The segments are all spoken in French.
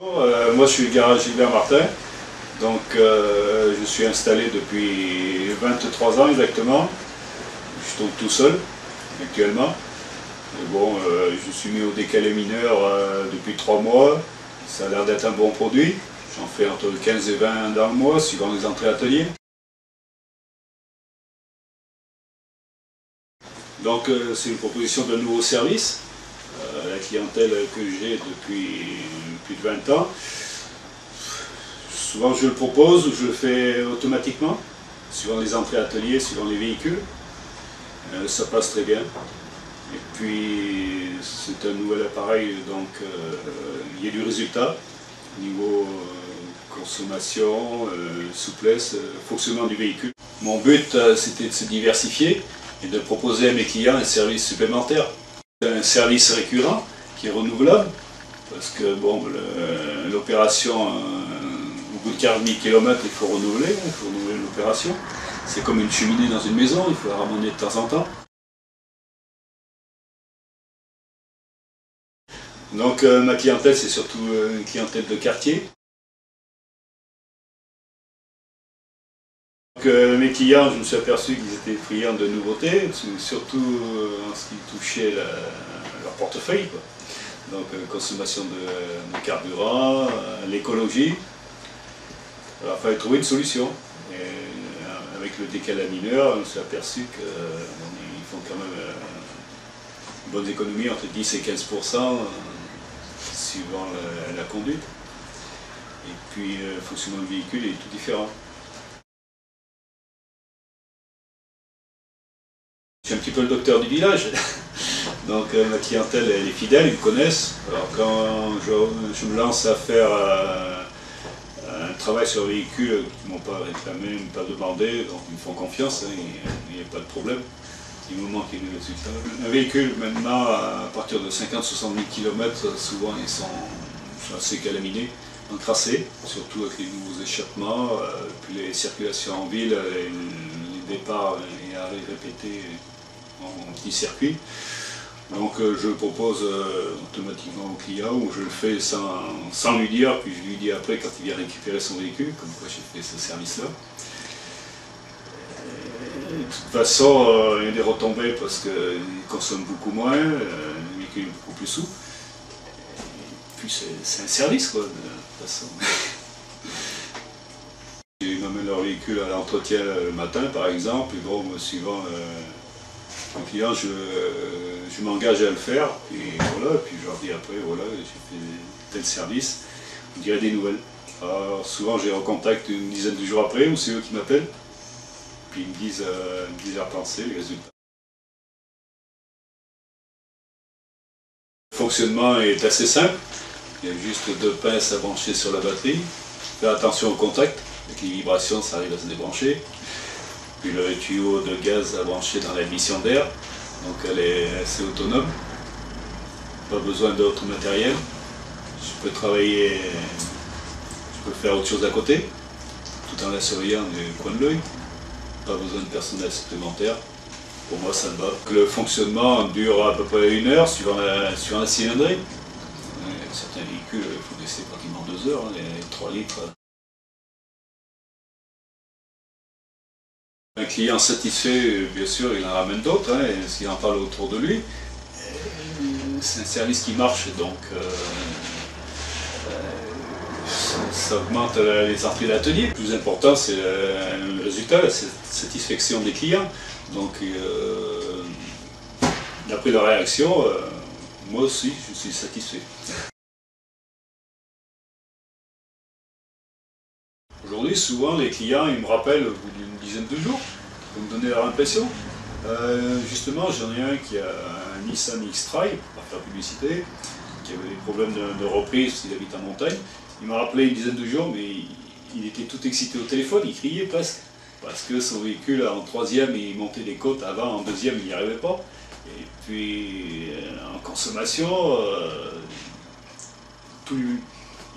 Moi je suis le garage Gilbert Martin, donc je suis installé depuis 23 ans exactement. Je tourne tout seul actuellement. Mais bon, je suis mis au décalé mineur depuis 3 mois. Ça a l'air d'être un bon produit. J'en fais entre 15 et 20 dans le mois, suivant les entrées ateliers. Donc c'est une proposition de nouveau service. La clientèle que j'ai depuis plus de 20 ans. Souvent je le propose ou je le fais automatiquement, suivant les entrées ateliers, suivant les véhicules. Ça passe très bien. Et puis c'est un nouvel appareil, donc il y a du résultat au niveau consommation, souplesse, fonctionnement du véhicule. Mon but c'était de se diversifier et de proposer à mes clients un service supplémentaire. Un service récurrent qui est renouvelable, parce que bon, l'opération, au bout de 40 000 km, il faut renouveler l'opération. C'est comme une cheminée dans une maison, il faut la ramener de temps en temps. Donc ma clientèle, c'est surtout une clientèle de quartier. Donc, mes clients, je me suis aperçu qu'ils étaient friands de nouveautés, surtout en ce qui touchait leur portefeuille, quoi. Donc consommation de carburant, l'écologie. Alors il fallait trouver une solution. Et avec le décalage mineur, on s'est aperçu qu'ils font quand même une bonne économie, entre 10 et 15%, suivant la conduite. Et puis le fonctionnement du véhicule est tout différent. Je suis un petit peu le docteur du village, donc ma clientèle elle est fidèle, ils me connaissent. Alors quand je me lance à faire un travail sur un véhicule qu'ils ne m'ont pas réclamé, pas demandé, donc ils me font confiance, hein, il n'y a pas de problème. Du moment qu'il y a des résultats. Un véhicule maintenant, à partir de 50-70 km, souvent ils sont assez calaminés, encrassés, surtout avec les nouveaux échappements, puis les circulations en ville, les départs et arrêts répétés en petit circuit. Donc je le propose automatiquement au client, ou je le fais sans lui dire, puis je lui dis après quand il vient récupérer son véhicule, comme quoi j'ai fait ce service-là. De toute façon, il y a des retombées parce qu'il consomme beaucoup moins, le véhicule est beaucoup plus souple. Et puis c'est un service quoi, de toute façon. Ils m'amènent leur véhicule à l'entretien le matin par exemple, et bon, suivant le client, je m'engage à le faire, et voilà, puis je leur dis après, voilà, j'ai fait tel service, vous direz des nouvelles. Alors souvent je les recontacte une dizaine de jours après, ou c'est eux qui m'appellent, puis ils me disent leur pensée, les résultats. Le fonctionnement est assez simple, il y a juste 2 pinces à brancher sur la batterie, faire attention au contact, avec les vibrations ça arrive à se débrancher. Puis le tuyau de gaz à brancher dans l'émission d'air, donc elle est assez autonome, pas besoin d'autre matériel. Je peux travailler, je peux faire autre chose à côté, tout en la surveillant du coin de l'œil, pas besoin de personnel supplémentaire, pour moi ça me va. Le fonctionnement dure à peu près 1 heure suivant la cylindrée. Certains véhicules, il faut laisser pratiquement 2 heures, hein, les 3 litres. Un client satisfait, bien sûr, il en ramène d'autres, hein, s'il en parle autour de lui. C'est un service qui marche, donc ça augmente les entrées d'atelier. Le plus important, c'est le résultat, la satisfaction des clients. Donc, d'après leur réaction, moi aussi, je suis satisfait. Aujourd'hui, souvent, les clients ils me rappellent au bout d'une dizaine de jours pour me donner leur impression. Justement, j'en ai un qui a un Nissan X-Trail, pour faire publicité, qui avait des problèmes de reprise parce qu'il habite en montagne. Il m'a rappelé une dizaine de jours, mais il était tout excité au téléphone, il criait presque. Parce que son véhicule, en 3e, il montait des côtes avant, en 2e, il n'y arrivait pas. Et puis, en consommation, il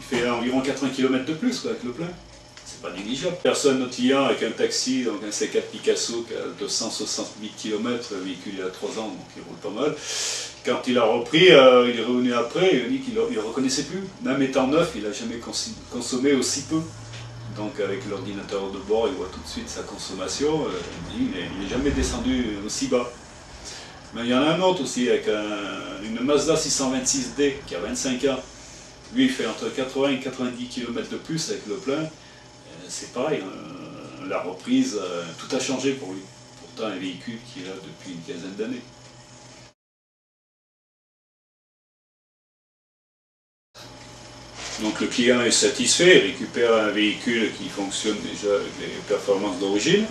fait environ 80 km de plus quoi, avec le plein. C'est pas négligeable. Personne, notre client, avec un taxi, donc un C4 Picasso qui a 268 km, le véhicule il a 3 ans, donc il roule pas mal. quand il a repris, il est revenu après, il a dit qu'il ne reconnaissait plus. Même étant neuf, il n'a jamais consommé aussi peu. Donc avec l'ordinateur de bord, il voit tout de suite sa consommation. Il n'est jamais descendu aussi bas. Mais il y en a un autre aussi, avec une Mazda 626D qui a 25 ans. Lui, il fait entre 80 et 90 km de plus avec le plein. C'est pareil, la reprise, tout a changé pour lui. Pourtant, un véhicule qu'il a depuis une quinzaine d'années. Donc le client est satisfait, il récupère un véhicule qui fonctionne déjà avec les performances d'origine.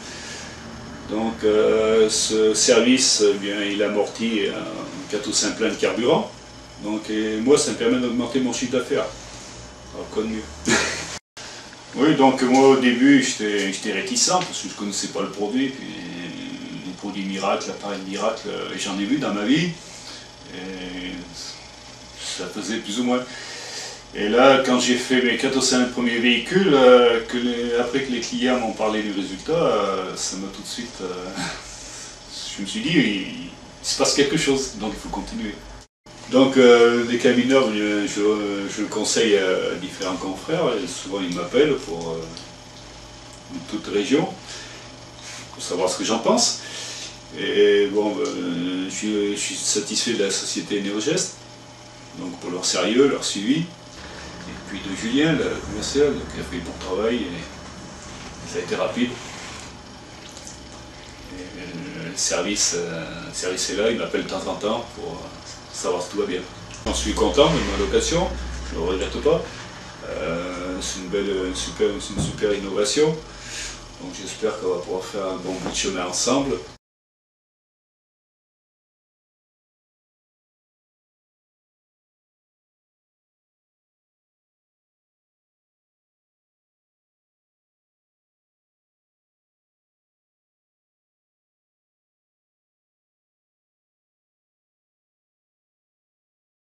Donc ce service, eh bien, il amortit 4 ou 5 pleins de carburant. Donc moi, ça me permet d'augmenter mon chiffre d'affaires. Alors quoi de mieux? Oui, donc moi au début, j'étais réticent parce que je ne connaissais pas le produit. Puis, les produits miracles, l'appareil miracle, j'en ai vu dans ma vie. Et ça faisait plus ou moins. Et là, quand j'ai fait mes 4 ou 5 premiers véhicules, après que les clients m'ont parlé du résultat, ça m'a tout de suite... je me suis dit, il se passe quelque chose, donc il faut continuer. Donc les camionneurs, je le conseille à différents confrères, et souvent ils m'appellent pour toute région, pour savoir ce que j'en pense. Et bon, je suis satisfait de la société Neogest, donc pour leur sérieux, leur suivi. Et puis de Julien, le commercial, qui a fait le bon travail, et ça a été rapide. Et le service est là, il m'appelle de temps en temps pour savoir si tout va bien. J'en suis content de ma location, je ne le regrette pas. C'est une super innovation. Donc j'espère qu'on va pouvoir faire un bon bout de chemin ensemble.